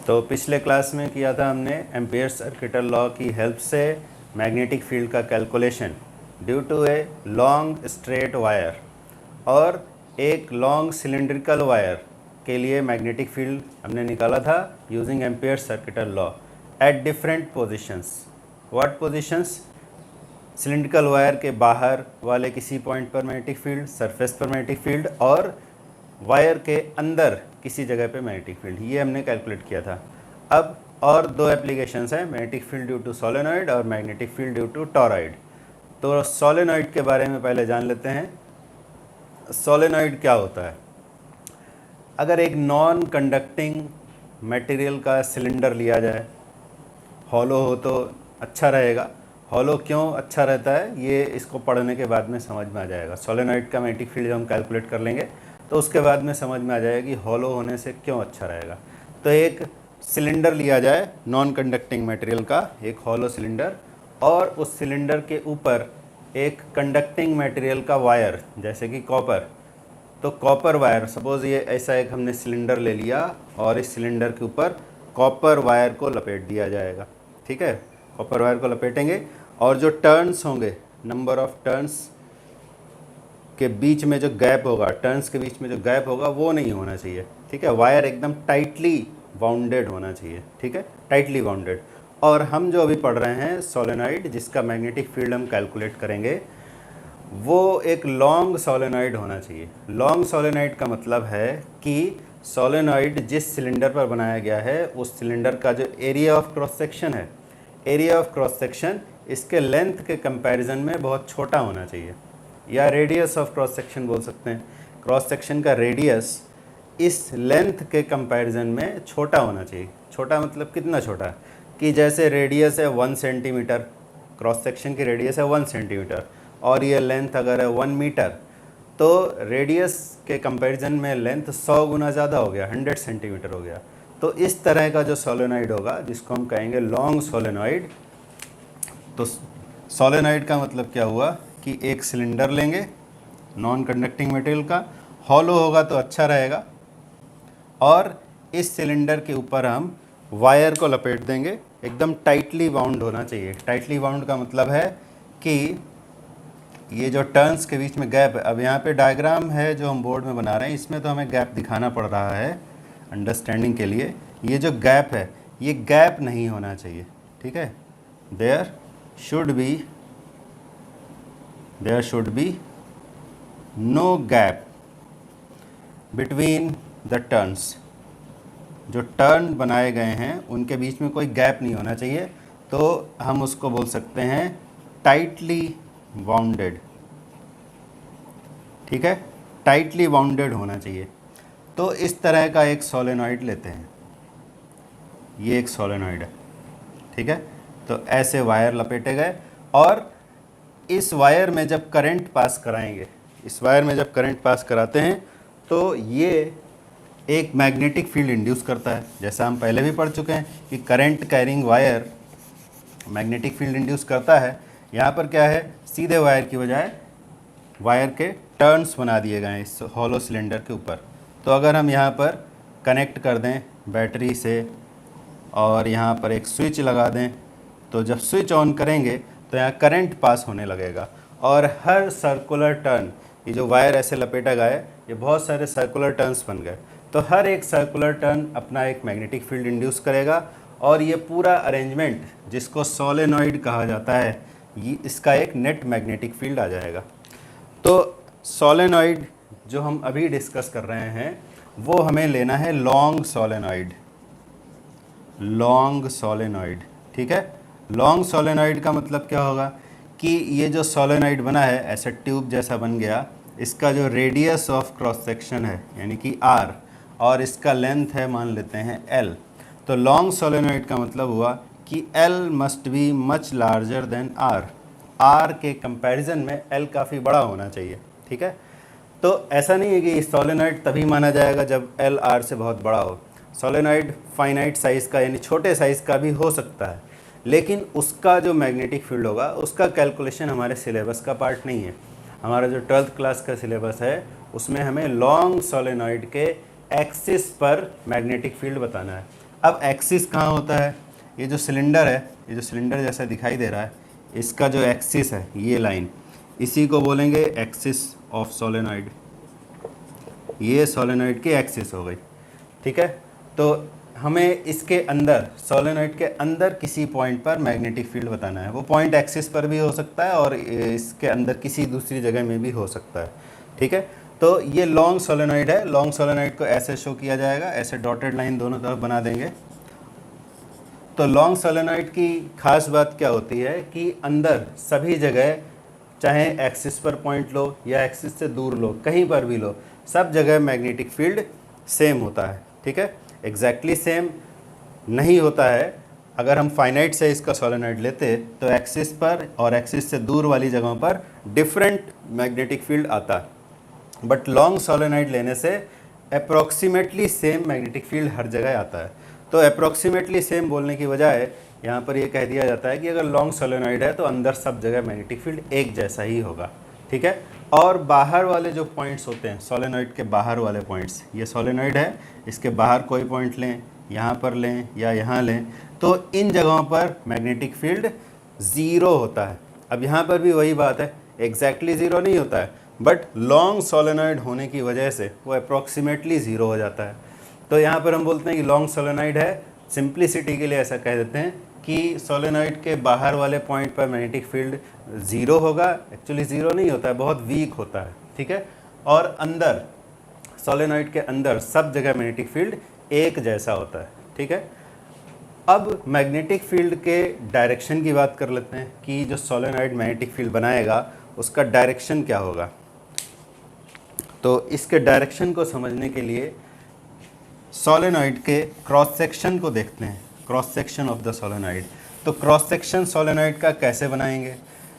तो पिछले क्लास में किया था हमने एम्पियर सर्किटल लॉ की हेल्प से मैग्नेटिक फील्ड का calculation due to a long straight wire और एक लॉन्ग सिलिंड्रिकल वायर के लिए मैग्नेटिक फील्ड हमने निकाला था using ampere circuital law at different positions. What positions? Cylindrical wire के बाहर वाले किसी पॉइंट पर मैग्नेटिक फील्ड, सरफेस पर मैग्नेटिक फील्ड और वायर के अंदर किसी जगह पे मैग्नेटिक फील्ड, ये हमने कैलकुलेट किया था। अब और दो एप्लीकेशंस हैं, magnetic field due to solenoid और magnetic field due to toroid. तो सोलेनॉइड के बारे में पहले जान लेते हैं। सोलेनॉइड क्या होता है? अगर एक नॉन कंडक्टिंग मटेरियल का सिलेंडर लिया जाए, हॉलो हो तो अच्छा रहेगा। हॉलो क्यों अच्छा रहता है ये इसको पढ़ने के बाद में समझ में आ जाएगा। सोलेनॉइड का मैग्नेटिक फील्ड हम कैलकुलेट कर लेंगे तो उसके बाद में समझ में आ जाएगा कि हॉलो होने से क्यों अच्छा रहेगा। तो एक सिलेंडर लिया जाए नॉन कंडक्टिंग मटेरियल का, एक हॉलो सिलेंडर, और उस सिलेंडर के ऊपर एक कंडक्टिंग मटेरियल का वायर जैसे कि कॉपर। तो कॉपर वायर, सपोज ये ऐसा एक हमने सिलेंडर ले लिया और इस सिलेंडर के ऊपर कॉपर वायर को लपेट दिया जाएगा। ठीक है, कॉपर वायर को लपेटेंगे और जो टर्न्स होंगे, नंबर ऑफ टर्न्स के बीच में जो गैप होगा, टर्न्स के बीच में जो गैप होगा वो नहीं होना चाहिए। ठीक है, वायर एकदम टाइटली बाउंडेड होना चाहिए। ठीक है, टाइटली बाउंडेड। और हम जो अभी पढ़ रहे हैं सोलेनॉइड, जिसका मैग्नेटिक फील्ड हम कैलकुलेट करेंगे, वो एक लॉन्ग सोलेनॉइड होना चाहिए। लॉन्ग सोलेनॉइड का मतलब है कि सोलेनॉइड जिस सिलेंडर पर बनाया गया है उस सिलेंडर का जो एरिया ऑफ क्रॉस सेक्शन है, एरिया ऑफ क्रॉस सेक्शन इसके लेंथ के कंपैरिजन में बहुत छोटा होना चाहिए, या रेडियस ऑफ क्रॉस सेक्शन बोल सकते हैं। क्रॉस सेक्शन का रेडियस इस लेंथ के कंपैरिजन में छोटा होना चाहिए। छोटा मतलब कितना छोटा? कि जैसे रेडियस है 1 सेंटीमीटर, क्रॉस सेक्शन की रेडियस है 1 सेंटीमीटर और ये लेंथ अगर है 1 मीटर, तो रेडियस के कंपैरिजन में लेंथ 100 गुना ज़्यादा हो गया, 100 सेंटीमीटर हो गया। तो इस तरह का जो सोलेनॉइड होगा जिसको हम कहेंगे लॉन्ग सोलेनॉइड। तो सोलेनॉइड का मतलब क्या हुआ कि एक सिलेंडर लेंगे नॉन कंडक्टिंग मटेरियल का, हॉलो होगा तो अच्छा रहेगा, और इस सिलेंडर के ऊपर हम वायर को लपेट देंगे। एकदम टाइटली बाउंड होना चाहिए। टाइटली बाउंड का मतलब है कि ये जो टर्न्स के बीच में गैप है, अब यहाँ पे डायग्राम है जो हम बोर्ड में बना रहे हैं, इसमें तो हमें गैप दिखाना पड़ रहा है अंडरस्टैंडिंग के लिए। ये जो गैप है ये गैप नहीं होना चाहिए। ठीक है, there should be no gap between the turns. जो टर्न बनाए गए हैं उनके बीच में कोई गैप नहीं होना चाहिए, तो हम उसको बोल सकते हैं टाइटली बाउंडेड। ठीक है, टाइटली बाउंडेड होना चाहिए। तो इस तरह का एक सोलेनॉइड लेते हैं, ये एक सोलेनॉइड है। ठीक है, तो ऐसे वायर लपेटे गए और इस वायर में जब करंट पास कराएंगे, इस वायर में जब करंट पास कराते हैं तो ये एक मैग्नेटिक फील्ड इंड्यूस करता है। जैसा हम पहले भी पढ़ चुके हैं कि current carrying wire magnetic field induce करता है। यहाँ पर क्या है, सीधे वायर की बजाय वायर के टर्न्स बना दिए गए हैं इस हॉलो सिलेंडर के ऊपर। तो अगर हम यहाँ पर कनेक्ट कर दें बैटरी से और यहाँ पर एक स्विच लगा दें, तो जब स्विच ऑन करेंगे तो यहाँ करंट पास होने लगेगा और हर सर्कुलर टर्न, ये जो वायर ऐसे लपेटा गया है ये बहुत सारे सर्कुलर टर्न्स बन गए, तो हर एक सर्कुलर टर्न अपना एक मैग्नेटिक फील्ड इंड्यूस करेगा और ये पूरा अरेंजमेंट जिसको सोलेनॉइड कहा जाता है, ये इसका एक नेट मैग्नेटिक फील्ड आ जाएगा। तो सोलेनॉइड जो हम अभी डिस्कस कर रहे हैं वो हमें लेना है लॉन्ग सोलेनॉइड। लॉन्ग सोलेनॉइड, ठीक है। लॉन्ग सोलेनॉइड का मतलब क्या होगा कि ये जो सोलेनॉइड बना है ऐसा ट्यूब जैसा बन गया, इसका जो रेडियस ऑफ क्रॉस सेक्शन है यानी कि R और इसका लेंथ है मान लेते हैं L। तो लॉन्ग सोलेनॉइड का मतलब हुआ कि L must be much larger than R। R के कंपैरिजन में L काफ़ी बड़ा होना चाहिए। ठीक है, तो ऐसा नहीं है कि सोलेनॉइड तभी माना जाएगा जब L R से बहुत बड़ा हो। सोलेनॉइड फाइनाइट साइज़ का यानी छोटे साइज़ का भी हो सकता है, लेकिन उसका जो मैग्नेटिक फील्ड होगा उसका कैलकुलेशन हमारे सिलेबस का पार्ट नहीं है। हमारा जो 12th क्लास का सिलेबस है उसमें हमें लॉन्ग सोलेनॉइड के एक्सिस पर मैग्नेटिक फील्ड बताना है। अब एक्सिस कहाँ होता है, ये जो सिलेंडर है, ये जो सिलेंडर जैसा दिखाई दे रहा है, इसका जो एक्सिस है ये लाइन, इसी को बोलेंगे एक्सिस ऑफ सोलेनॉइड। ये सोलेनॉइड की एक्सिस हो गई, ठीक है। तो हमें इसके अंदर, सोलेनॉइड के अंदर किसी पॉइंट पर मैग्नेटिक फील्ड बताना है। वो पॉइंट एक्सिस पर भी हो सकता है और इसके अंदर किसी दूसरी जगह में भी हो सकता है, ठीक है। तो ये लॉन्ग सोलेनॉइड है, लॉन्ग सोलेनॉइड को ऐसे शो किया जाएगा, ऐसे डॉटेड लाइन दोनों तरफ बना देंगे। तो लॉन्ग सोलेनॉइड की खास बात क्या होती है कि अंदर सभी जगह, चाहे एक्सिस पर पॉइंट लो या एक्सिस से दूर लो, कहीं पर भी लो, सब जगह मैग्नेटिक फील्ड सेम होता है, ठीक है। एग्जैक्टली सेम नहीं होता है। अगर हम फाइनाइट से इसका सोलेनॉइड लेते तो एक्सिस पर और एक्सिस से दूर वाली जगहों पर डिफरेंट मैग्नेटिक फील्ड आता है, बट लॉन्ग सोलेनॉइड लेने से अप्रॉक्सीमेटली सेम मैग्नेटिक फील्ड हर जगह आता है। तो अप्रॉक्सीमेटली सेम बोलने की बजाय यहाँ पर ये कह दिया जाता है कि अगर लॉन्ग सोलेनॉइड है तो अंदर सब जगह मैग्नेटिक फील्ड एक जैसा ही होगा, ठीक है। और बाहर वाले जो पॉइंट्स होते हैं, सोलेनॉइड के बाहर वाले पॉइंट्स, ये सोलेनॉइड है, इसके बाहर कोई पॉइंट लें, यहाँ पर लें या यहाँ लें, तो इन जगहों पर मैग्नेटिक फील्ड ज़ीरो होता है। अब यहाँ पर भी वही बात है, एग्जैक्टली ज़ीरो नहीं होता है, बट लॉन्ग सोलेनॉइड होने की वजह से वो अप्रॉक्सीमेटली ज़ीरो हो जाता है। तो यहाँ पर हम बोलते हैं कि लॉन्ग सोलेनॉइड है, सिंप्लिसिटी के लिए ऐसा कह देते हैं कि सोलेनॉइड के बाहर वाले पॉइंट पर मैग्नेटिक फील्ड ज़ीरो होगा। एक्चुअली ज़ीरो नहीं होता है, बहुत वीक होता है, ठीक है। और अंदर, सोलेनॉइड के अंदर सब जगह मैग्नेटिक फील्ड एक जैसा होता है, ठीक है। अब मैग्नेटिक फील्ड के डायरेक्शन की बात कर लेते हैं कि जो सोलेनॉइड मैग्नेटिक फील्ड बनाएगा उसका डायरेक्शन क्या होगा। तो इसके डायरेक्शन को समझने के लिए सोलेनॉइड के क्रॉस सेक्शन को देखते हैं, cross section of the solenoid. तो क्रॉस सेक्शन सोलेनॉइड का कैसे बनाएंगे,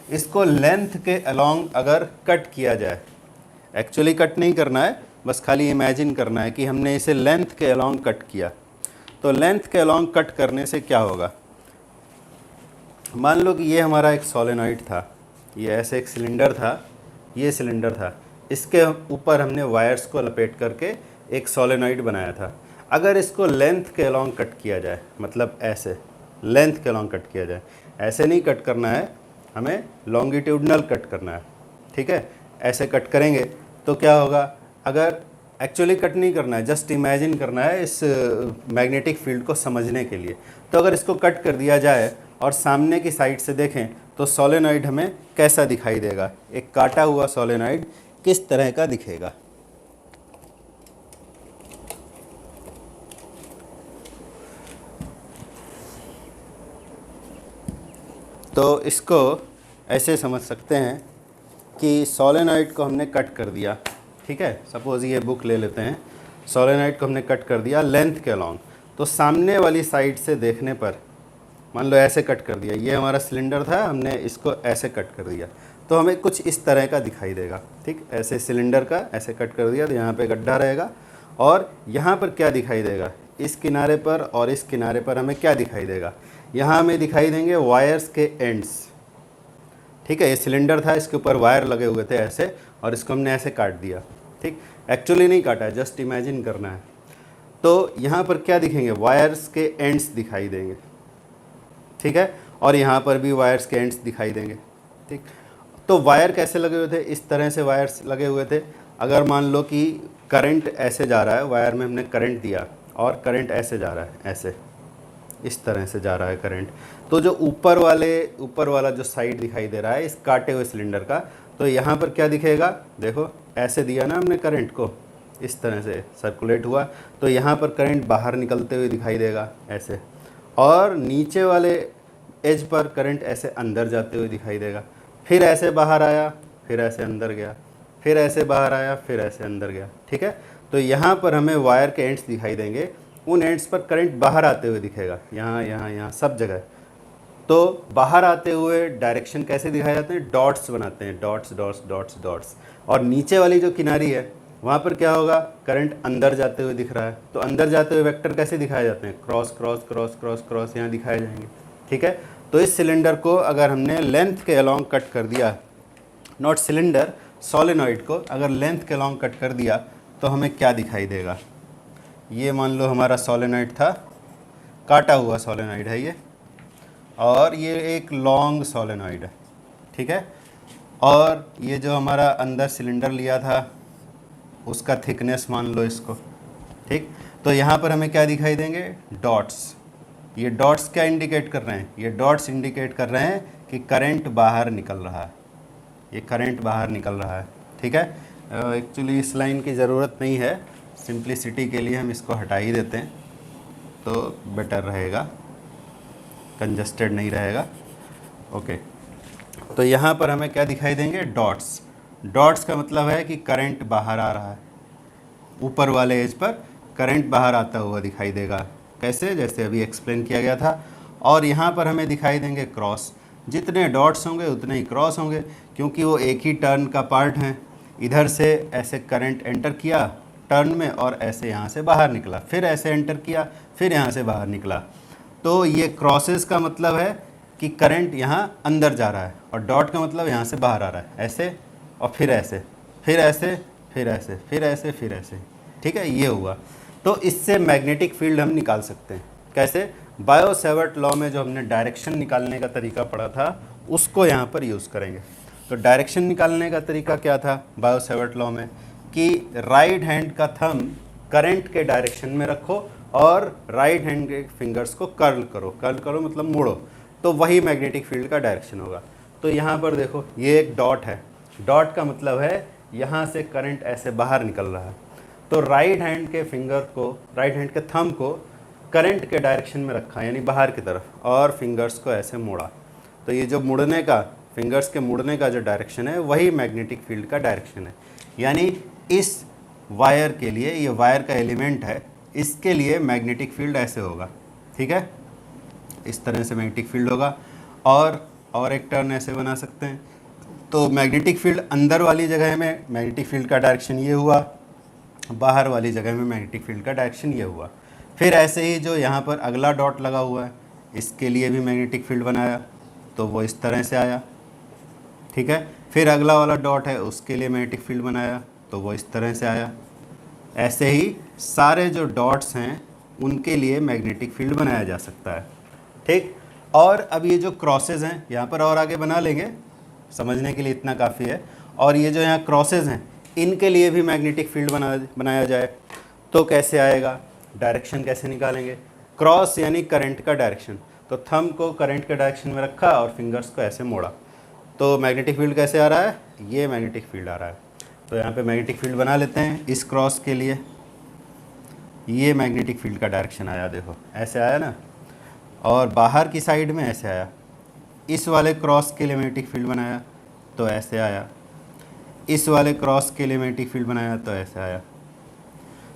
इसको लेंथ के अलोंग अगर कट किया जाए, एक्चुअली कट नहीं करना है, बस खाली इमेजिन करना है कि हमने इसे लेंथ के अलोंग कट किया। तो लेंथ के अलोंग कट करने से क्या होगा, मान लो कि ये हमारा एक सोलेनॉइड था, ये ऐसे एक सिलेंडर था, ये सिलेंडर था, इसके ऊपर हमने वायर्स को लपेट करके एक सोलेनॉइड बनाया था। अगर इसको लेंथ के अलोंग कट किया जाए, मतलब ऐसे लेंथ के अलोंग कट किया जाए, ऐसे नहीं कट करना है, हमें लॉन्गिट्यूडनल कट करना है, ठीक है। ऐसे कट करेंगे तो क्या होगा, अगर एक्चुअली कट नहीं करना है, जस्ट इमेजिन करना है इस मैग्नेटिक फील्ड को समझने के लिए। तो अगर इसको कट कर दिया जाए और सामने की साइड से देखें तो सोलेनॉइड हमें कैसा दिखाई देगा, एक काटा हुआ सोलेनॉइड किस तरह का दिखेगा। तो इसको ऐसे समझ सकते हैं कि सोलेनॉइड को हमने कट कर दिया, ठीक है। सपोज़ ये बुक ले लेते हैं, सोलेनॉइड को हमने कट कर दिया लेंथ के अलोंग। तो सामने वाली साइड से देखने पर, मान लो ऐसे कट कर दिया, ये हमारा सिलेंडर था, हमने इसको ऐसे कट कर दिया, तो हमें कुछ इस तरह का दिखाई देगा, ठीक। ऐसे सिलेंडर का ऐसे कट कर दिया तो यहाँ पे गड्ढा रहेगा, और यहाँ पर क्या दिखाई देगा, इस किनारे पर और इस किनारे पर हमें क्या दिखाई देगा, यहाँ हमें दिखाई देंगे वायर्स के एंड्स, ठीक है। ये सिलेंडर था, इसके ऊपर वायर लगे हुए थे ऐसे, और इसको हमने ऐसे काट दिया, ठीक। एक्चुअली नहीं काटा है, जस्ट इमेजिन करना है। तो यहाँ पर क्या दिखेंगे, वायर्स के एंड्स दिखाई देंगे, ठीक है। और यहाँ पर भी वायर्स के एंड्स दिखाई देंगे, ठीक। तो वायर कैसे लगे हुए थे, इस तरह से वायर्स लगे हुए थे। अगर मान लो कि करंट ऐसे जा रहा है, वायर में हमने करंट दिया और करंट ऐसे जा रहा है, ऐसे इस तरह से जा रहा है करंट, तो जो ऊपर वाला जो साइड दिखाई दे रहा है इस काटे हुए सिलेंडर का, तो यहाँ पर क्या दिखेगा, देखो ऐसे दिया ना हमने करंट को, इस तरह से सर्कुलेट हुआ, तो यहाँ पर करंट बाहर निकलते हुए दिखाई देगा ऐसे, और नीचे वाले एज पर करंट ऐसे अंदर जाते हुए दिखाई देगा, फिर ऐसे बाहर आया, फिर ऐसे अंदर गया, फिर ऐसे बाहर आया, फिर ऐसे अंदर गया, ठीक है। तो यहाँ पर हमें वायर के एंड्स दिखाई देंगे, उन एंड्स पर करंट बाहर आते हुए दिखेगा, यहाँ यहाँ यहाँ सब जगह। तो बाहर आते हुए डायरेक्शन कैसे दिखाए जाते हैं, डॉट्स बनाते हैं, डॉट्स डॉट्स डॉट्स डॉट्स। और नीचे वाली जो किनारी है वहाँ पर क्या होगा, करंट अंदर जाते हुए दिख रहा है, तो अंदर जाते हुए वेक्टर कैसे दिखाए जाते हैं, cross cross cross cross cross यहाँ दिखाए जाएंगे, ठीक है। तो इस सिलेंडर को अगर हमने लेंथ के अलोंग कट कर दिया, नॉट सिलेंडर, सोलेनॉइड को अगर लेंथ के अलोंग कट कर दिया तो हमें क्या दिखाई देगा। ये मान लो हमारा सोलेनॉइड था, काटा हुआ सोलेनॉइड है ये, और ये एक लॉन्ग सोलेनॉइड है, ठीक है। और ये जो हमारा अंदर सिलेंडर लिया था उसका थिकनेस मान लो इसको, ठीक। तो यहाँ पर हमें क्या दिखाई देंगे, डॉट्स। ये डॉट्स क्या इंडिकेट कर रहे हैं, ये डॉट्स इंडिकेट कर रहे हैं कि करंट बाहर निकल रहा है, ये करंट बाहर निकल रहा है, ठीक है। एक्चुअली इस लाइन की ज़रूरत नहीं है, सिंप्लिसिटी के लिए हम इसको हटा ही देते हैं तो बेटर रहेगा, कंजस्टेड नहीं रहेगा। ओके, तो यहाँ पर हमें क्या दिखाई देंगे, डॉट्स। डॉट्स का मतलब है कि करंट बाहर आ रहा है, ऊपर वाले एज पर करंट बाहर आता हुआ दिखाई देगा। कैसे, जैसे अभी एक्सप्लेन किया गया था। और यहाँ पर हमें दिखाई देंगे क्रॉस। जितने डॉट्स होंगे उतने ही क्रॉस होंगे, क्योंकि वो एक ही टर्न का पार्ट हैं। इधर से ऐसे करंट एंटर किया टर्न में और ऐसे यहाँ से बाहर निकला, फिर ऐसे एंटर किया, फिर यहाँ से बाहर निकला। तो ये क्रॉसेस का मतलब है कि करंट यहाँ अंदर जा रहा है, और डॉट का मतलब यहाँ से बाहर आ रहा है, ऐसे और फिर ऐसे, फिर ऐसे, फिर ऐसे, फिर ऐसे, फिर ऐसे, ठीक है। ये हुआ। तो इससे मैग्नेटिक फील्ड हम निकाल सकते हैं। कैसे, बायो सेवर्ट लॉ में जो हमने डायरेक्शन निकालने का तरीका पढ़ा था उसको यहाँ पर यूज़ करेंगे। तो डायरेक्शन निकालने का तरीका क्या था बायो सेवर्ट लॉ में, कि राइट हैंड का थंब करंट के डायरेक्शन में रखो और राइट हैंड के फिंगर्स को कर्ल करो। कर्ल करो मतलब मोड़ो, तो वही मैग्नेटिक फील्ड का डायरेक्शन होगा। तो यहाँ पर देखो, ये एक डॉट है, डॉट का मतलब है यहाँ से करंट ऐसे बाहर निकल रहा है। तो राइट हैंड के फिंगर को, राइट हैंड के थंब को करंट के डायरेक्शन में रखा, यानी बाहर की तरफ, और फिंगर्स को ऐसे मोड़ा। तो ये जो मुड़ने का, फिंगर्स के मुड़ने का जो डायरेक्शन है वही मैग्नेटिक फील्ड का डायरेक्शन है। यानी इस वायर के लिए, ये वायर का एलिमेंट है, इसके लिए मैग्नेटिक फील्ड ऐसे होगा, ठीक है। इस तरह से मैग्नेटिक फील्ड होगा। और एक टर्न ऐसे बना सकते हैं। तो मैग्नेटिक फील्ड अंदर वाली जगह में मैग्नेटिक फील्ड का डायरेक्शन ये हुआ, बाहर वाली जगह में मैग्नेटिक फील्ड का डायरेक्शन ये हुआ। फिर ऐसे ही जो यहाँ पर अगला डॉट लगा हुआ है, इसके लिए भी मैग्नेटिक फील्ड बनाया, तो वो इस तरह से आया, ठीक है। फिर अगला वाला डॉट है, उसके लिए मैग्नेटिक फील्ड बनाया, तो वो इस तरह से आया। ऐसे ही सारे जो डॉट्स हैं उनके लिए मैग्नेटिक फील्ड बनाया जा सकता है, ठीक। और अब ये जो क्रॉसेज हैं, यहाँ पर और आगे बना लेंगे, समझने के लिए इतना काफ़ी है। और ये जो यहाँ क्रॉसेज हैं, इनके लिए भी मैग्नेटिक फील्ड बनाया जाए तो कैसे आएगा, डायरेक्शन कैसे निकालेंगे। क्रॉस यानी करंट का डायरेक्शन, तो थंब को करंट के डायरेक्शन में रखा और फिंगर्स को ऐसे मोड़ा, तो मैग्नेटिक फील्ड कैसे आ रहा है, ये मैग्नेटिक फील्ड आ रहा है। तो यहाँ पे मैग्नेटिक फील्ड बना लेते हैं। इस क्रॉस के लिए ये मैग्नेटिक फील्ड का डायरेक्शन आया, देखो ऐसे आया ना, और बाहर की साइड में ऐसे आया। इस वाले क्रॉस के लिए मैग्नेटिक फील्ड बनाया तो ऐसे आया, इस वाले क्रॉस के लिए मैग्नेटिक फील्ड बनाया तो ऐसे आया,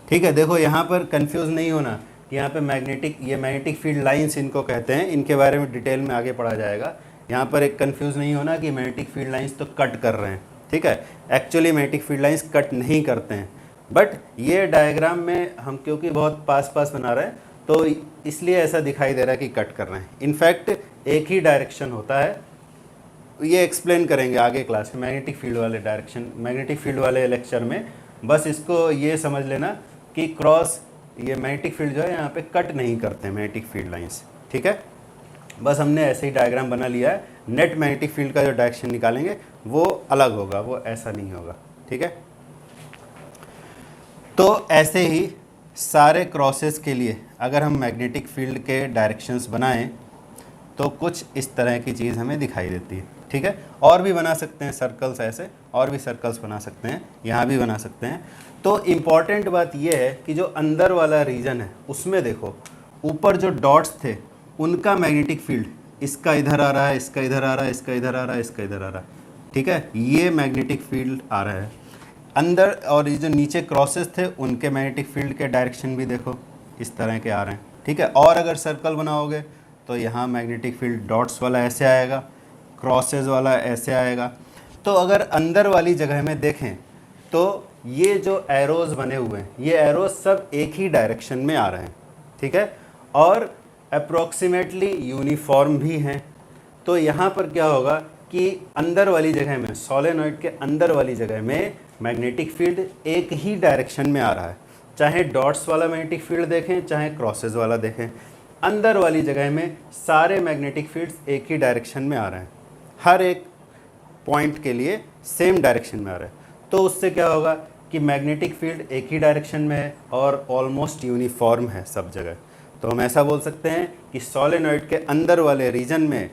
ठीक है। देखो यहाँ पर कंफ्यूज नहीं होना कि यहाँ पे मैग्नेटिक, ये मैग्नेटिक फील्ड लाइंस इनको कहते हैं, इनके बारे में डिटेल में आगे पढ़ा जाएगा। यहाँ पर एक कंफ्यूज नहीं होना कि मैग्नेटिक फील्ड लाइंस तो कट कर रहे हैं, ठीक है। Actually magnetic field lines cut नहीं करते हैं, बट ये डायग्राम में हम क्योंकि बहुत पास पास बना रहे हैं तो इसलिए ऐसा दिखाई दे रहा है कि कट कर रहे हैं। इनफैक्ट एक ही डायरेक्शन होता है, ये एक्सप्लेन करेंगे आगे क्लास में मैग्नेटिक फील्ड वाले डायरेक्शन, मैग्नेटिक फील्ड वाले लेक्चर में। बस इसको ये समझ लेना कि क्रॉस, ये मैग्नेटिक फील्ड जो है यहाँ पे कट नहीं करते मैग्नेटिक फील्ड लाइंस, ठीक है। बस हमने ऐसे ही डायग्राम बना लिया है। नेट मैग्नेटिक फील्ड का जो डायरेक्शन निकालेंगे वो अलग होगा, वो ऐसा नहीं होगा, ठीक है। तो ऐसे ही सारे क्रॉसेस के लिए अगर हम मैग्नेटिक फील्ड के डायरेक्शंस बनाएं तो कुछ इस तरह की चीज़ हमें दिखाई देती है, ठीक है। और भी बना सकते हैं सर्कल्स, ऐसे और भी सर्कल्स बना सकते हैं, यहाँ भी बना सकते हैं। तो इम्पॉर्टेंट बात यह है कि जो अंदर वाला रीजन है उसमें देखो, ऊपर जो डॉट्स थे उनका मैग्नेटिक फील्ड, इसका इधर आ रहा है, इसका इधर आ रहा है, इसका इधर आ रहा है, इसका इधर आ रहा है, ठीक है। ये मैग्नेटिक फील्ड आ रहा है अंदर। और ये जो नीचे क्रॉसेस थे उनके मैग्नेटिक फील्ड के डायरेक्शन भी देखो इस तरह के आ रहे हैं, ठीक है। और अगर सर्कल बनाओगे तो यहाँ मैग्नेटिक फील्ड डॉट्स वाला ऐसे आएगा, क्रॉसेस वाला ऐसे आएगा। तो अगर अंदर वाली जगह में देखें तो ये जो एरोज़ बने हुए हैं, ये एरोज़ सब एक ही डायरेक्शन में आ रहे हैं, ठीक है, और अप्रॉक्सीमेटली यूनिफॉर्म भी हैं। तो यहाँ पर क्या होगा कि अंदर वाली जगह में, सोलेनॉइड के अंदर वाली जगह में मैग्नेटिक फील्ड एक ही डायरेक्शन में आ रहा है, चाहे डॉट्स वाला मैग्नेटिक फील्ड देखें चाहे क्रॉसेस वाला देखें। अंदर वाली जगह में सारे मैग्नेटिक फील्ड्स एक ही डायरेक्शन में आ रहे हैं, हर एक पॉइंट के लिए सेम डायरेक्शन में आ रहे हैं। तो उससे क्या होगा कि मैग्नेटिक फील्ड एक ही डायरेक्शन में है और ऑलमोस्ट यूनिफॉर्म है सब जगह। तो हम ऐसा बोल सकते हैं कि सोलेनॉइड के अंदर वाले रीजन में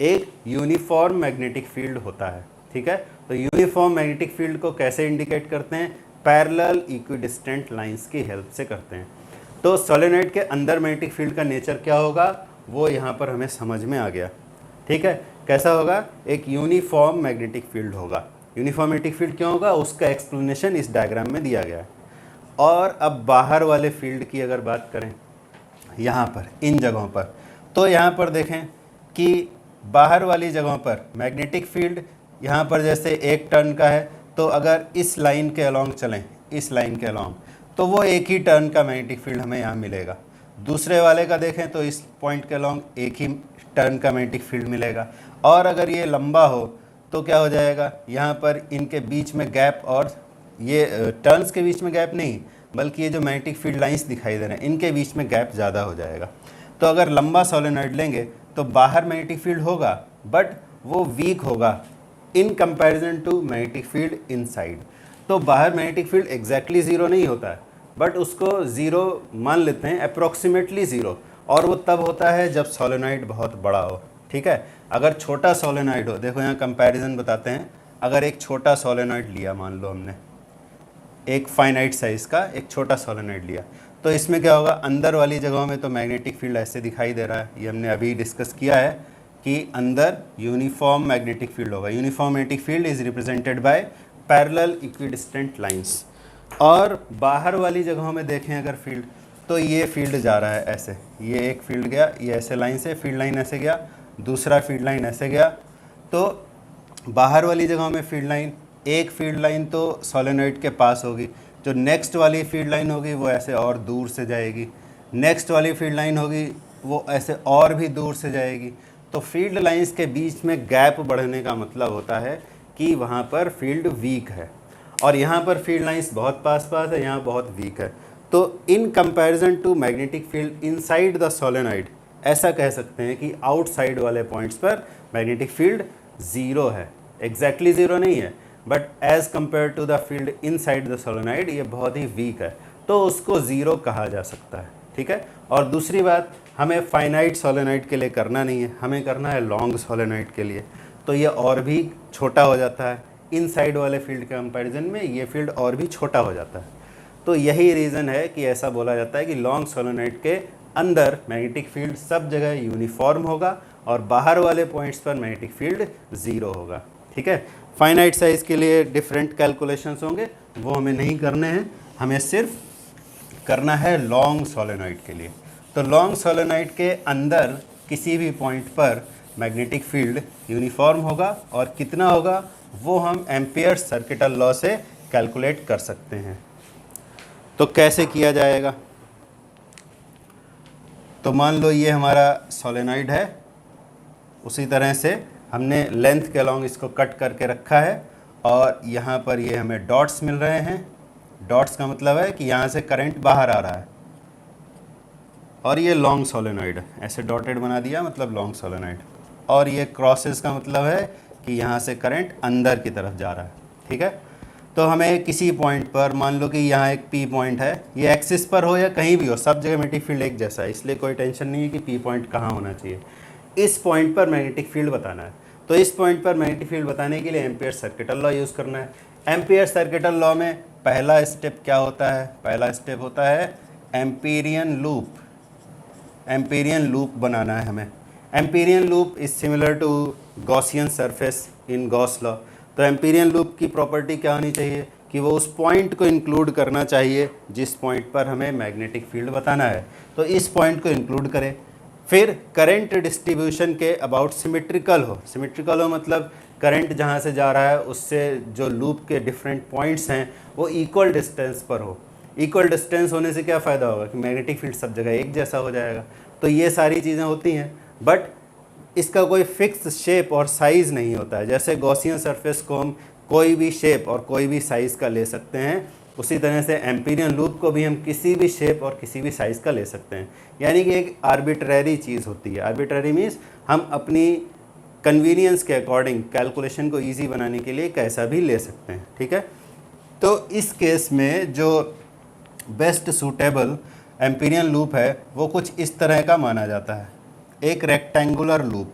एक यूनिफॉर्म मैग्नेटिक फील्ड होता है। ठीक है, तो यूनिफॉर्म मैग्नेटिक फील्ड को कैसे इंडिकेट करते हैं? पैरेलल इक्विडिस्टेंट लाइंस की हेल्प से करते हैं। तो सोलेनॉइड के अंदर मैग्नेटिक फील्ड का नेचर क्या होगा वो यहाँ पर हमें समझ में आ गया। ठीक है, कैसा होगा? एक यूनिफॉर्म मैग्नेटिक फील्ड होगा। यूनिफॉर्म मैग्नेटिक फील्ड क्यों होगा उसका एक्सप्लेनेशन इस डायग्राम में दिया गया है। और अब बाहर वाले फील्ड की अगर बात करें यहाँ पर इन जगहों पर, तो यहाँ पर देखें कि बाहर वाली जगहों पर मैग्नेटिक फील्ड यहाँ पर जैसे एक टर्न का है, तो अगर इस लाइन के अलॉन्ग चलें, इस लाइन के अलॉन्ग, तो वो एक ही टर्न का मैग्नेटिक फील्ड हमें यहाँ मिलेगा। दूसरे वाले का देखें तो इस पॉइंट के अलॉन्ग एक ही टर्न का मैग्नेटिक फील्ड मिलेगा। और अगर ये लंबा हो तो क्या हो जाएगा, यहाँ पर इनके बीच में गैप, और ये टर्न्स के बीच में गैप नहीं बल्कि ये जो मैग्नेटिक फील्ड लाइंस दिखाई दे रहे हैं इनके बीच में गैप ज़्यादा हो जाएगा। तो अगर लंबा सोलेनॉइड लेंगे तो बाहर मैग्नेटिक फील्ड होगा बट वो वीक होगा in comparison to magnetic field inside. तो बाहर मैग्नेटिक फील्ड एग्जैक्टली ज़ीरो नहीं होता है बट उसको ज़ीरो मान लेते हैं, अप्रॉक्सीमेटली ज़ीरो, और वो तब होता है जब सोलेनॉइड बहुत बड़ा हो। ठीक है, अगर छोटा सोलेनॉइड हो, देखो यहाँ कंपैरिजन बताते हैं। अगर एक छोटा सोलेनॉइड लिया, मान लो हमने एक फाइनाइट साइज़ का एक छोटा सोलेनॉइड लिया, तो इसमें क्या होगा, अंदर वाली जगहों में तो मैग्नेटिक फील्ड ऐसे दिखाई दे रहा है, ये हमने अभी डिस्कस किया है कि अंदर यूनिफॉर्म मैग्नेटिक फील्ड होगा। Uniform magnetic field is represented by parallel equidistant lines. और बाहर वाली जगहों में देखें अगर फील्ड, तो ये फील्ड जा रहा है ऐसे, ये एक फील्ड गया, ये ऐसे लाइन से फील्ड लाइन ऐसे गया, दूसरा फील्ड लाइन ऐसे गया। तो बाहर वाली जगहों में फील्ड लाइन, एक फील्ड लाइन तो सोलेनॉइड के पास होगी, जो नेक्स्ट वाली फील्ड लाइन होगी वो ऐसे और दूर से जाएगी, नेक्स्ट वाली फील्ड लाइन होगी वो ऐसे और भी दूर से जाएगी। तो फील्ड लाइंस के बीच में गैप बढ़ने का मतलब होता है कि वहाँ पर फील्ड वीक है, और यहाँ पर फील्ड लाइंस बहुत पास पास है, यहाँ बहुत वीक है। तो in comparison to magnetic field inside the solenoid, ऐसा कह सकते हैं कि आउटसाइड वाले पॉइंट्स पर मैग्नेटिक फील्ड ज़ीरो है, एग्जैक्टली ज़ीरो नहीं है but as compare to the field inside the solenoid ये बहुत ही वीक है, तो उसको ज़ीरो कहा जा सकता है। ठीक है, और दूसरी बात, हमें फाइनाइट सोलेनॉइड के लिए करना नहीं है, हमें करना है लॉन्ग सोलेनॉइड के लिए, तो ये और भी छोटा हो जाता है। इनसाइड वाले फील्ड के कंपैरिजन में ये फील्ड और भी छोटा हो जाता है। तो यही रीज़न है कि ऐसा बोला जाता है कि लॉन्ग सोलेनॉइड के अंदर मैग्नेटिक फील्ड सब जगह यूनिफॉर्म होगा और बाहर वाले पॉइंट्स पर मैग्नेटिक फील्ड ज़ीरो होगा। ठीक है, फाइनाइट साइज़ के लिए डिफरेंट कैलकुलेशंस होंगे, वो हमें नहीं करने हैं, हमें सिर्फ करना है लॉन्ग सोलेनॉइड के लिए। तो लॉन्ग सोलेनॉइड के अंदर किसी भी पॉइंट पर मैग्नेटिक फील्ड यूनिफॉर्म होगा, और कितना होगा वो हम एम्पियर सर्किटल लॉ से कैलकुलेट कर सकते हैं। तो कैसे किया जाएगा? तो मान लो ये हमारा सोलेनॉइड है, उसी तरह से हमने लेंथ के अलॉन्ग इसको कट करके रखा है, और यहाँ पर ये हमें डॉट्स मिल रहे हैं। डॉट्स का मतलब है कि यहाँ से करंट बाहर आ रहा है, और ये लॉन्ग सोलेनॉइड है, ऐसे डॉटेड बना दिया मतलब लॉन्ग सोलेनॉइड। और ये क्रॉसेस का मतलब है कि यहाँ से करंट अंदर की तरफ जा रहा है। ठीक है, तो हमें किसी पॉइंट पर, मान लो कि यहाँ एक पी पॉइंट है, ये एक्सिस पर हो या कहीं भी हो, सब जगह मैग्नेटिक फील्ड एक जैसा है, इसलिए कोई टेंशन नहीं है कि पी पॉइंट कहाँ होना चाहिए। इस पॉइंट पर मैग्नेटिक फील्ड बताना है, तो इस पॉइंट पर मैग्नेटिक फील्ड बताने के लिए एम्पियर सर्किटल लॉ यूज़ करना है। एम्पियर सर्किटल लॉ में पहला स्टेप क्या होता है? पहला स्टेप होता है एम्पीरियन लूप। एम्पीरियन लूप बनाना है हमें। Amperian loop is similar to Gaussian surface in Gauss law. तो एम्पीरियन लूप की प्रॉपर्टी क्या होनी चाहिए कि वो उस पॉइंट को इंक्लूड करना चाहिए जिस पॉइंट पर हमें मैग्नेटिक फील्ड बताना है, तो इस पॉइंट को इंक्लूड करें। फिर करंट डिस्ट्रीब्यूशन के अबाउट सिमेट्रिकल हो। सिमेट्रिकल हो मतलब करंट जहाँ से जा रहा है उससे जो लूप के डिफरेंट पॉइंट्स हैं वो इक्वल डिस्टेंस पर हो। इक्वल डिस्टेंस होने से क्या फ़ायदा होगा कि मैग्नेटिक फील्ड सब जगह एक जैसा हो जाएगा। तो ये सारी चीज़ें होती हैं, बट इसका कोई फिक्स शेप और साइज़ नहीं होता है। जैसे गॉसियन सरफेस को हम कोई भी शेप और कोई भी साइज़ का ले सकते हैं, उसी तरह से एम्पीरियन लूप को भी हम किसी भी शेप और किसी भी साइज़ का ले सकते हैं, यानी कि एक आर्बिट्ररी चीज़ होती है। आर्बिट्ररी मीन्स हम अपनी कन्वीनियंस के अकॉर्डिंग कैलकुलेशन को ईजी बनाने के लिए कैसा भी ले सकते हैं, ठीक है। तो इस केस में जो बेस्ट सूटेबल एम्पीरियन लूप है वो कुछ इस तरह का माना जाता है, एक रेक्टेंगुलर लूप,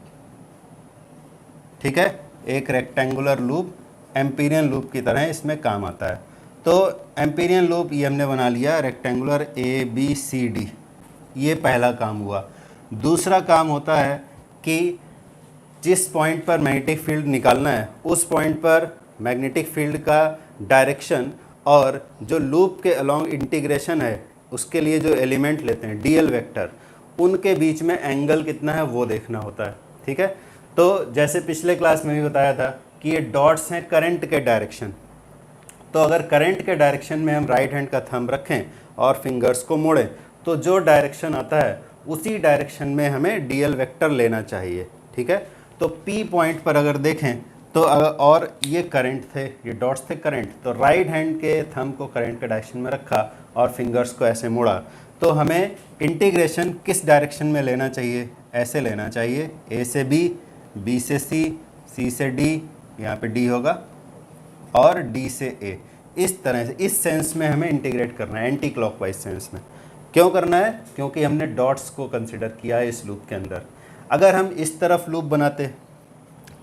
ठीक है। एक रेक्टेंगुलर लूप एम्पीरियन लूप की तरह इसमें काम आता है। तो एम्पीरियन लूप ये हमने बना लिया रेक्टेंगुलर ABCD, ये पहला काम हुआ। दूसरा काम होता है कि जिस पॉइंट पर मैग्नेटिक फील्ड निकालना है उस पॉइंट पर मैग्नेटिक फील्ड का डायरेक्शन और जो लूप के अलोंग इंटीग्रेशन है उसके लिए जो एलिमेंट लेते हैं डीएल वेक्टर, उनके बीच में एंगल कितना है वो देखना होता है, ठीक है। तो जैसे पिछले क्लास में भी बताया था कि ये डॉट्स हैं करंट के डायरेक्शन, तो अगर करंट के डायरेक्शन में हम राइट हैंड का थंब रखें और फिंगर्स को मोड़ें तो जो डायरेक्शन आता है उसी डायरेक्शन में हमें डीएल वेक्टर लेना चाहिए, ठीक है। तो P पॉइंट पर अगर देखें तो और ये करंट थे, ये डॉट्स थे करंट, तो राइट हैंड के थंब को करंट के डायरेक्शन में रखा और फिंगर्स को ऐसे मोड़ा, तो हमें इंटीग्रेशन किस डायरेक्शन में लेना चाहिए, ऐसे लेना चाहिए, A से B, B से C, C से D, यहाँ पे D होगा, और D से A, इस तरह से इस सेंस में हमें इंटीग्रेट करना है, एंटी क्लॉकवाइज सेंस में। क्यों करना है? क्योंकि हमने डॉट्स को कंसिडर किया है इस लूप के अंदर। अगर हम इस तरफ लूप बनाते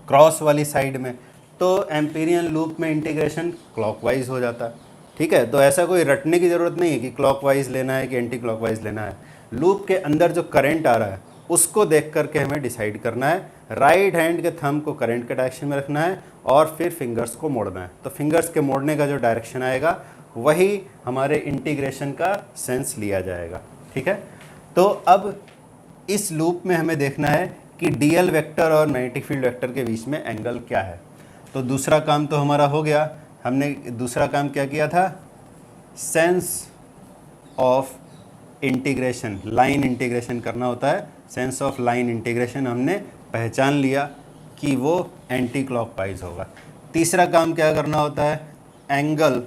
क्रॉस वाली साइड में तो एम्पीरियन लूप में इंटीग्रेशन क्लॉकवाइज हो जाता, ठीक है। तो ऐसा कोई रटने की ज़रूरत नहीं है कि क्लॉकवाइज लेना है कि एंटी क्लॉकवाइज लेना है। लूप के अंदर जो करंट आ रहा है उसको देख करके हमें डिसाइड करना है, राइट हैंड के थंब को करंट के डायरेक्शन में रखना है और फिर फिंगर्स को मोड़ना है। तो फिंगर्स के मोड़ने का जो डायरेक्शन आएगा वही हमारे इंटीग्रेशन का सेंस लिया जाएगा, ठीक है। तो अब इस लूप में हमें देखना है कि डीएल वेक्टर और मैग्नेटिक फील्ड वेक्टर के बीच में एंगल क्या है। तो दूसरा काम तो हमारा हो गया। हमने दूसरा काम क्या किया था? Sense of integration, line integration करना होता है। सेंस ऑफ लाइन इंटीग्रेशन हमने पहचान लिया कि वो एंटी क्लॉकवाइज होगा। तीसरा काम क्या करना होता है? Angle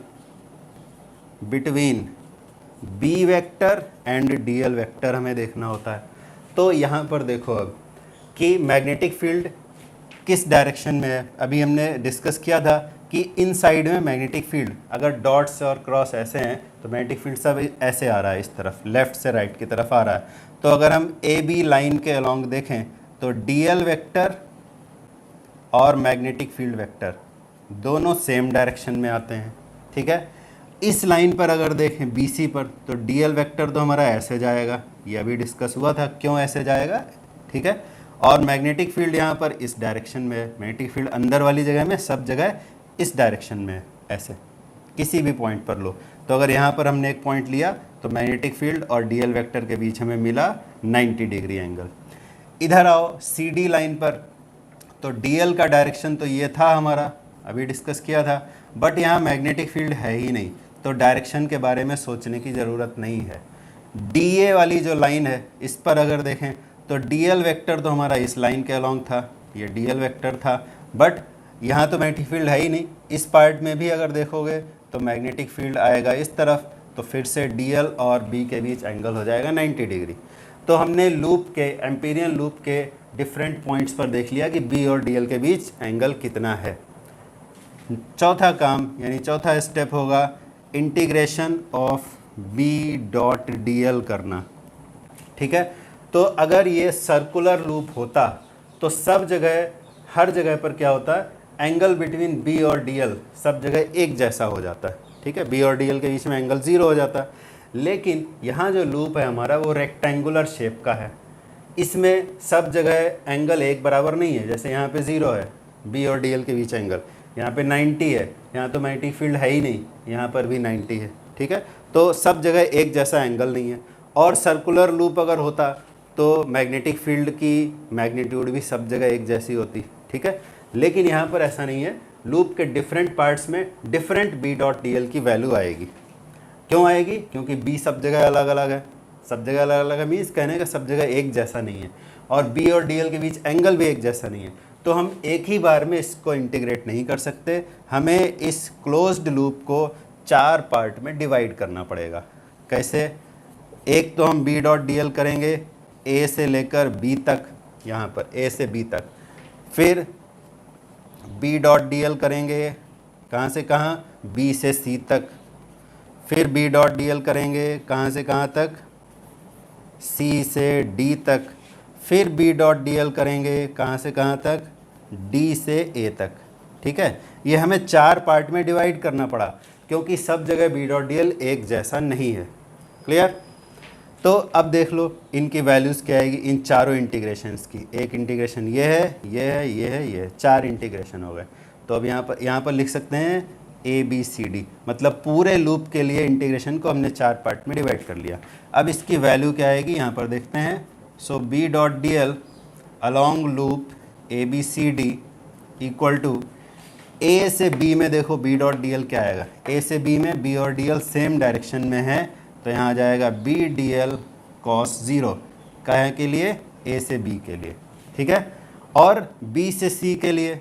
between B vector and DL vector हमें देखना होता है। तो यहाँ पर देखो अब कि मैग्नेटिक फील्ड किस डायरेक्शन में है। अभी हमने डिस्कस किया था कि इन साइड में मैग्नेटिक फील्ड अगर डॉट्स और क्रॉस ऐसे हैं तो मैग्नेटिक फील्ड सब ऐसे आ रहा है, इस तरफ लेफ़्ट से राइट की तरफ आ रहा है। तो अगर हम ए बी लाइन के अलोंग देखें तो डीएल वेक्टर और मैग्नेटिक फील्ड वेक्टर दोनों सेम डायरेक्शन में आते हैं, ठीक है। इस लाइन पर अगर देखें BC पर तो डीएल वेक्टर तो हमारा ऐसे जाएगा, ये अभी डिस्कस हुआ था क्यों ऐसे जाएगा, ठीक है। और मैग्नेटिक फील्ड यहाँ पर इस डायरेक्शन में है, मैग्नेटिक फील्ड अंदर वाली जगह में सब जगह इस डायरेक्शन में है, ऐसे किसी भी पॉइंट पर लो। तो अगर यहाँ पर हमने एक पॉइंट लिया तो मैग्नेटिक फील्ड और डीएल वेक्टर के बीच हमें मिला 90 डिग्री एंगल। इधर आओ CD लाइन पर, तो डीएल का डायरेक्शन तो ये था हमारा, अभी डिस्कस किया था, बट यहाँ मैग्नेटिक फील्ड है ही नहीं, तो डायरेक्शन के बारे में सोचने की ज़रूरत नहीं है। DA वाली जो लाइन है इस पर अगर देखें तो डीएल वेक्टर तो हमारा इस लाइन के अलोंग था, ये डीएल वेक्टर था, बट यहाँ तो मैग्नेटिक फील्ड है ही नहीं। इस पार्ट में भी अगर देखोगे तो मैग्नेटिक फील्ड आएगा इस तरफ, तो फिर से डीएल और बी के बीच एंगल हो जाएगा 90 डिग्री। तो हमने लूप के एम्पीरियन लूप के डिफरेंट पॉइंट्स पर देख लिया कि बी और डीएल के बीच एंगल कितना है। चौथा काम यानी चौथा स्टेप होगा integration of B dot DL करना, ठीक है। तो अगर ये सर्कुलर लूप होता तो सब जगह हर जगह पर क्या होता है? एंगल बिटवीन बी और डीएल सब जगह एक जैसा हो जाता है, ठीक है। बी और डीएल के बीच में एंगल 0 हो जाता है। लेकिन यहाँ जो लूप है हमारा वो रेक्टेंगुलर शेप का है, इसमें सब जगह एंगल एक बराबर नहीं है। जैसे यहाँ पे 0 है बी और डीएल के बीच एंगल, यहाँ पे 90 है, यहाँ तो मैग्नेटिक फील्ड है ही नहीं, यहाँ पर भी 90 है, ठीक है। तो सब जगह एक जैसा एंगल नहीं है। और सर्कुलर लूप अगर होता तो मैग्नेटिक फील्ड की मैग्नीट्यूड भी सब जगह एक जैसी होती, ठीक है। लेकिन यहाँ पर ऐसा नहीं है, लूप के डिफरेंट पार्ट्स में different B dot D L की वैल्यू आएगी। क्यों आएगी? क्योंकि बी सब जगह अलग अलग है। सब जगह अलग अलग है मीन्स कहने का सब जगह एक जैसा नहीं है, और बी और डी एल के बीच एंगल भी एक जैसा नहीं है। तो हम एक ही बार में इसको इंटीग्रेट नहीं कर सकते, हमें इस क्लोज्ड लूप को 4 पार्ट में डिवाइड करना पड़ेगा। कैसे? एक तो हम बी डॉट डी एल करेंगे ए से लेकर बी तक, यहाँ पर ए से बी तक, फिर बी डॉट डी एल करेंगे कहाँ से कहाँ, बी से सी तक, फिर बी डॉट डी एल करेंगे कहाँ से कहाँ तक, सी से डी तक, फिर बी डॉट डी एल करेंगे कहाँ से कहाँ तक, डी से ए तक। ठीक है, ये हमें 4 पार्ट में डिवाइड करना पड़ा क्योंकि सब जगह बी डॉट डी एल एक जैसा नहीं है। क्लियर? तो अब देख लो इनकी वैल्यूज़ क्या आएगी इन चारों इंटीग्रेशंस की। एक इंटीग्रेशन ये है, ये है, ये है, ये है, 4 इंटीग्रेशन हो गए। तो अब यहाँ पर लिख सकते हैं ए बी सी डी, मतलब पूरे लूप के लिए इंटीग्रेशन को हमने 4 पार्ट में डिवाइड कर लिया। अब इसकी वैल्यू क्या आएगी यहाँ पर देखते हैं। So B dot D L along loop A B C D equal to A से बी में, देखो बी डॉट डी एल क्या आएगा, ए से बी में बी और डी एल सेम डायरेक्शन में है तो यहाँ आ जाएगा बी डी एल कॉस 0 कहाँ के लिए, ए से बी के लिए। ठीक है, और बी से सी के लिए,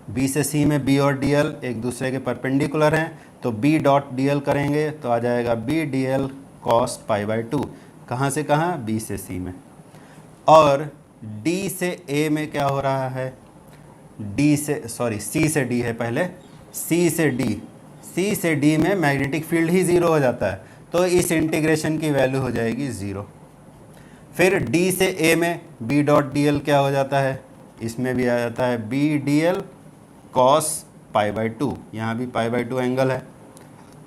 बी से सी में बी और डी एल एक दूसरे के परपेंडिकुलर हैं तो बी डॉट डी एल करेंगे तो आ जाएगा बी डी एल कॉस π/2 कहाँ से कहाँ, बी से सी में। और डी से ए में क्या हो रहा है, सी से डी है पहले, सी से डी में मैग्नेटिक फील्ड ही 0 हो जाता है तो इस इंटीग्रेशन की वैल्यू हो जाएगी 0। फिर डी से ए में बी डॉट डी एल क्या हो जाता है, इसमें भी आ जाता है बी डी एल कॉस π/2, यहाँ भी π/2 एंगल है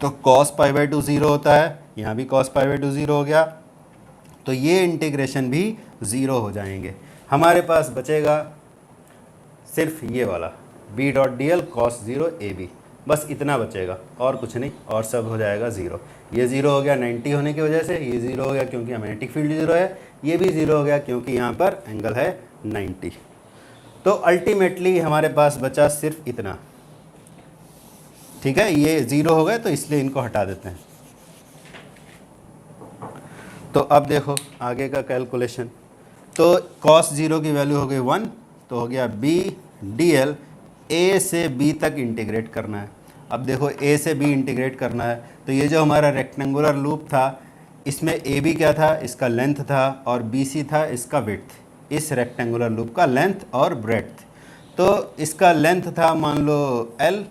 तो कॉस π/2 0 होता है, यहाँ भी कॉस π/2 0 हो गया तो ये इंटीग्रेशन भी 0 हो जाएंगे। हमारे पास बचेगा सिर्फ ये वाला B dot D L cos 0 A B, बस इतना बचेगा और कुछ नहीं, और सब हो जाएगा 0। ये 0 हो गया 90 होने की वजह से, ये 0 हो गया क्योंकि मैग्नेटिक फील्ड 0 है, ये भी 0 हो गया क्योंकि यहाँ पर एंगल है 90। तो अल्टीमेटली हमारे पास बचा सिर्फ इतना। ठीक है, ये 0 हो गए तो इसलिए इनको हटा देते हैं। तो अब देखो आगे का कैलकुलेशन। तो cos 0 की वैल्यू हो गई 1 तो हो गया बी डी एल ए से बी तक इंटीग्रेट करना है। अब देखो ए से बी इंटीग्रेट करना है तो ये जो हमारा रेक्टेंगुलर लूप था इसमें ए बी क्या था, इसका लेंथ था, और बी सी था इसका विड्थ, इस रेक्टेंगुलर लूप का लेंथ और ब्रेड्थ। तो इसका लेंथ था मान लो L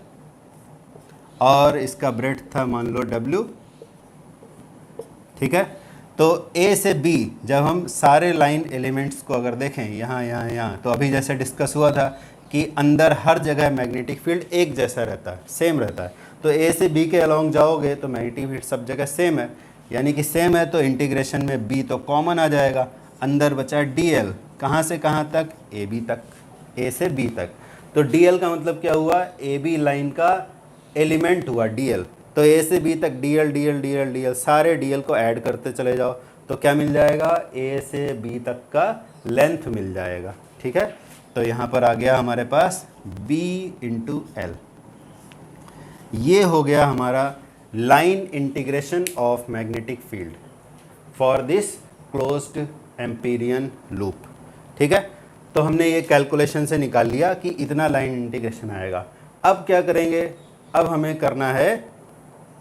और इसका ब्रेड्थ था मान लो W। ठीक है, तो ए से बी जब हम सारे लाइन एलिमेंट्स को अगर देखें यहाँ यहाँ यहाँ, तो अभी जैसे डिस्कस हुआ था कि अंदर हर जगह मैग्नेटिक फील्ड एक जैसा रहता है, सेम रहता है। तो ए से बी के अलोंग जाओगे तो मैग्नेटिक फील्ड सब जगह सेम है, यानी कि सेम है तो इंटीग्रेशन में बी तो कॉमन आ जाएगा। अंदर बचा डी एल कहाँ से कहाँ तक, ए बी तक, ए से बी तक। तो डी एल का मतलब क्या हुआ, ए बी लाइन का एलिमेंट हुआ डी एल। तो ए से बी तक D L D L D L D L, सारे डी एल को ऐड करते चले जाओ तो क्या मिल जाएगा, ए से बी तक का लेंथ मिल जाएगा। ठीक है, तो यहाँ पर आ गया हमारे पास B इंटू एल। ये हो गया हमारा line integration of magnetic field for this closed Amperian loop. ठीक है, तो हमने ये कैलकुलेशन से निकाल लिया कि इतना लाइन इंटीग्रेशन आएगा। अब क्या करेंगे, अब हमें करना है,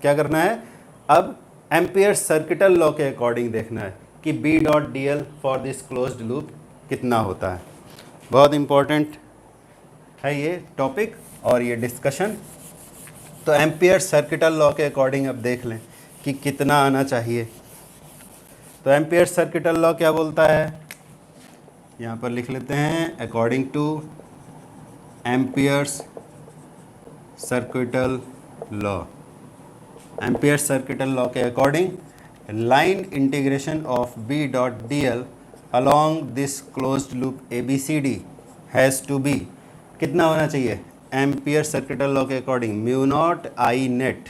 क्या करना है, अब एम्पियर सर्किटल लॉ के अकॉर्डिंग देखना है कि B dot D L for this closed loop कितना होता है। बहुत इम्पोर्टेंट है ये टॉपिक और ये डिस्कशन। तो एम्पियर सर्किटल लॉ के अकॉर्डिंग अब देख लें कि कितना आना चाहिए। तो एम्पियर सर्किटल लॉ क्या बोलता है, यहाँ पर लिख लेते हैं, according to Ampere's circuital law. Ampere circuital law के according line integration of B dot D L along this closed loop ABCD has to be कितना होना चाहिए, एम्पियर सर्किटल लॉ के according mu not I net.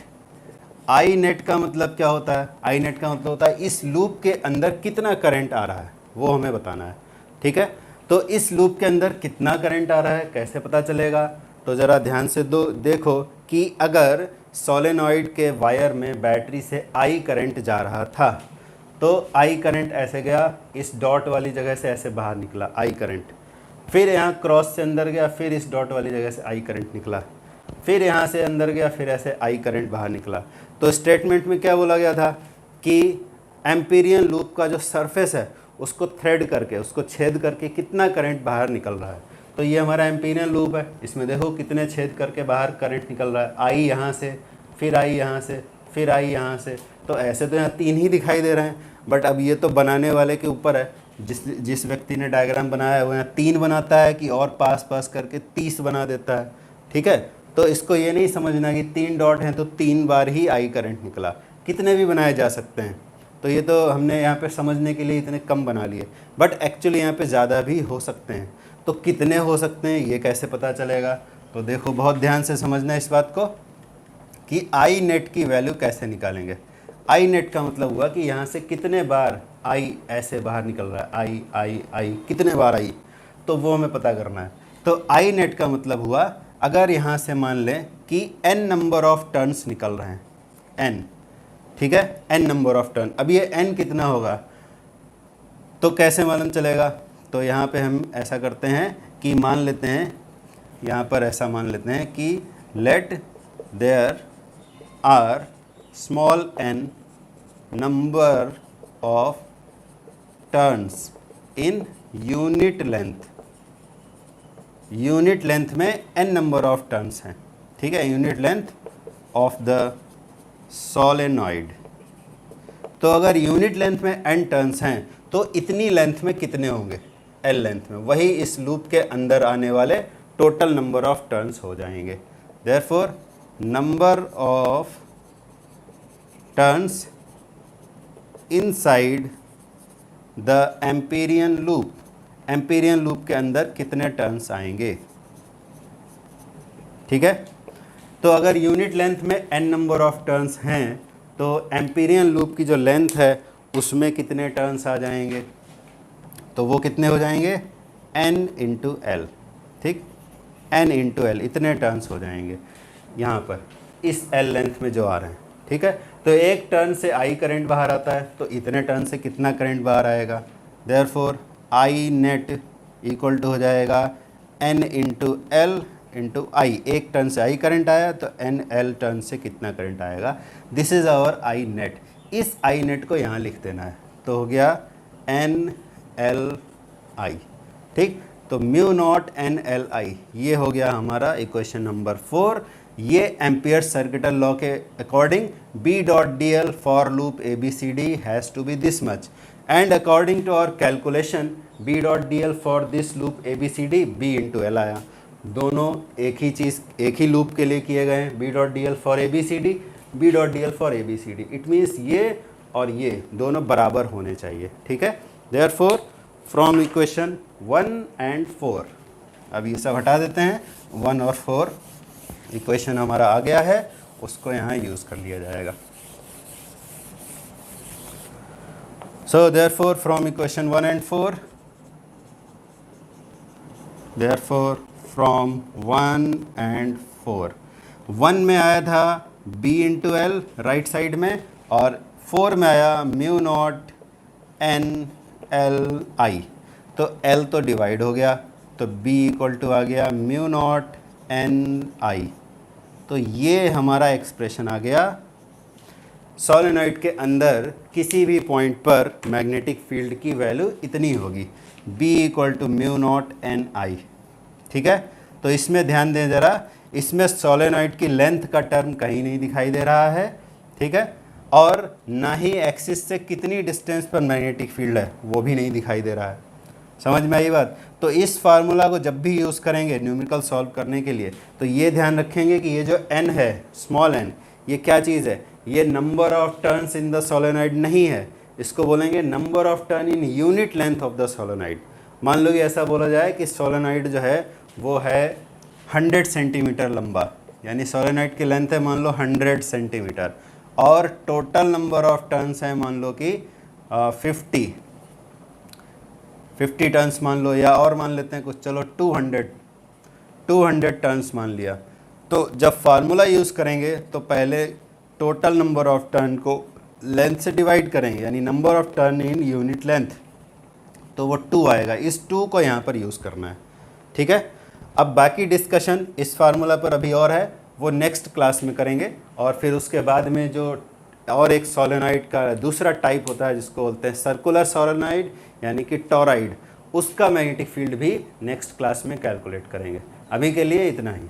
I net का मतलब क्या होता है, आई नेट का मतलब होता है इस लूप के अंदर कितना करंट आ रहा है वो हमें बताना है। ठीक है, तो इस लूप के अंदर कितना करंट आ रहा है कैसे पता चलेगा, तो ज़रा ध्यान से देखो कि अगर सोलेनॉइड के वायर में बैटरी से आई करंट जा रहा था तो आई करंट ऐसे गया, इस डॉट वाली जगह से ऐसे बाहर निकला आई करंट, फिर यहाँ क्रॉस से अंदर गया, फिर इस डॉट वाली जगह से आई करंट निकला। फिर यहाँ से अंदर गया, फिर ऐसे आई करंट बाहर निकला। तो स्टेटमेंट में क्या बोला गया था कि एम्पीरियन लूप का जो सरफेस है उसको थ्रेड करके, उसको छेद करके कितना करंट बाहर निकल रहा है। तो ये हमारा एम्पीरियन लूप है, इसमें देखो कितने छेद करके बाहर करंट निकल रहा है, आई यहाँ से, फिर आई यहाँ से, फिर आई यहाँ से। तो ऐसे तो यहाँ 3 ही दिखाई दे रहे हैं, बट अब ये तो बनाने वाले के ऊपर है। जिस व्यक्ति ने डायग्राम बनाया है वो यहाँ 3 बनाता है कि और पास पास करके 30 बना देता है। ठीक है, तो इसको ये नहीं समझना कि 3 डॉट हैं तो 3 बार ही आई करंट निकला, कितने भी बनाए जा सकते हैं। तो ये तो हमने यहाँ पे समझने के लिए इतने कम बना लिए, बट एक्चुअली यहाँ पे ज़्यादा भी हो सकते हैं। तो कितने हो सकते हैं ये कैसे पता चलेगा? तो देखो बहुत ध्यान से समझना इस बात को कि आई नेट की वैल्यू कैसे निकालेंगे। आई नेट का मतलब हुआ कि यहाँ से कितने बार आई ऐसे बाहर निकल रहा है, आई आई आई, कितने बार आई, तो वो हमें पता करना है। तो आई नेट का मतलब हुआ अगर यहाँ से मान लें कि n नंबर ऑफ टर्न्स निकल रहे हैं, n, ठीक है, n नंबर ऑफ टर्न। अब ये n कितना होगा तो कैसे मालूम चलेगा? तो यहाँ पे हम ऐसा करते हैं कि मान लेते हैं, यहाँ पर ऐसा मान लेते हैं कि let there are small n number of turns in unit length. Unit length में n नंबर ऑफ टर्न्स हैं, ठीक है, unit length of the solenoid. तो अगर यूनिट लेंथ में n टर्न्स हैं तो इतनी लेंथ में कितने होंगे? l लेंथ में, वही इस लूप के अंदर आने वाले टोटल नंबर ऑफ टर्न्स हो जाएंगे। Therefore number of turns inside the Amperian loop, Amperian loop के अंदर कितने टर्न्स आएंगे। ठीक है, तो अगर यूनिट लेंथ में n नंबर ऑफ टर्न्स हैं तो एम्पीरियन लूप की जो लेंथ है उसमें कितने टर्न्स आ जाएंगे? तो वो कितने हो जाएंगे? n into L. ठीक, n इंटू एल, इतने टर्न्स हो जाएंगे यहाँ पर इस l लेंथ में जो आ रहे हैं। ठीक है, तो एक टर्न से आई करंट बाहर आता है तो इतने टर्न से कितना करंट बाहर आएगा? Therefore I net equal to हो जाएगा n into L into I. एक टर्न से आई करंट आया तो n l टर्न से कितना करंट आएगा। This is our I net. इस आई नेट को यहाँ लिख देना है, तो हो गया n l i। ठीक, तो mu naught n l i, ये हो गया हमारा इक्वेशन नंबर 4। ये एम्पियर सर्किटल लॉ के according B dot D L for loop A B C D has to be this much, and according to our calculation B dot D L for this loop A B C D B into L आया। दोनों एक ही चीज़ एक ही loop के लिए किए गए हैं, B dot D L for A B C D, B dot D L for A B C D. It means ये और ये दोनों बराबर होने चाहिए। ठीक है, देयरफॉर फ्रॉम इक्वेशन 1 एंड 4, अब ये सब हटा देते हैं, 1 और 4 इक्वेशन हमारा आ गया है, उसको यहाँ यूज़ कर लिया जाएगा। So therefore from equation 1 and 4, therefore from 1 and 4, 1 में आया था B into L right side में, और 4 में आया mu naught n l i। तो l तो डिवाइड हो गया, तो B इक्वल टू आ गया म्यू नॉट n i। तो ये हमारा एक्सप्रेशन आ गया सोलेनॉइड के अंदर किसी भी पॉइंट पर मैग्नेटिक फील्ड की वैल्यू इतनी होगी, B equal to mu naught n i। ठीक है, तो इसमें ध्यान दें ज़रा, इसमें सोलेनॉइड की लेंथ का टर्म कहीं नहीं दिखाई दे रहा है। ठीक है, और ना ही एक्सिस से कितनी डिस्टेंस पर मैग्नेटिक फील्ड है वो भी नहीं दिखाई दे रहा है। समझ में आई बात? तो इस फार्मूला को जब भी यूज़ करेंगे न्यूमेरिकल सॉल्व करने के लिए तो ये ध्यान रखेंगे कि ये जो n है, स्मॉल n, ये क्या चीज़ है? ये number of turns in the solenoid नहीं है, इसको बोलेंगे number of turn in unit length of the solenoid. मान लो कि ऐसा बोला जाए कि सोलेनॉइड जो है वो है 100 सेंटीमीटर लंबा, यानी सोलेनॉइड की लेंथ है मान लो 100 सेंटीमीटर, और टोटल नंबर ऑफ टर्न्स है मान लो कि 50 टर्न्स मान लो, या और मान लेते हैं कुछ, चलो 200 टर्न्स मान लिया। तो जब फार्मूला यूज़ करेंगे तो पहले टोटल नंबर ऑफ टर्न को लेंथ से डिवाइड करेंगे, यानी number of turn in unit length, तो वो 2 आएगा। इस 2 को यहाँ पर यूज़ करना है। ठीक है, अब बाकी डिस्कशन इस फार्मूला पर अभी और है, वो नेक्स्ट क्लास में करेंगे। और फिर उसके बाद में जो और एक सोलेनॉइड का दूसरा टाइप होता है जिसको बोलते हैं सर्कुलर सोलेनॉइड यानी कि टॉरॉइड, उसका मैग्नेटिक फील्ड भी नेक्स्ट क्लास में कैलकुलेट करेंगे। अभी के लिए इतना ही।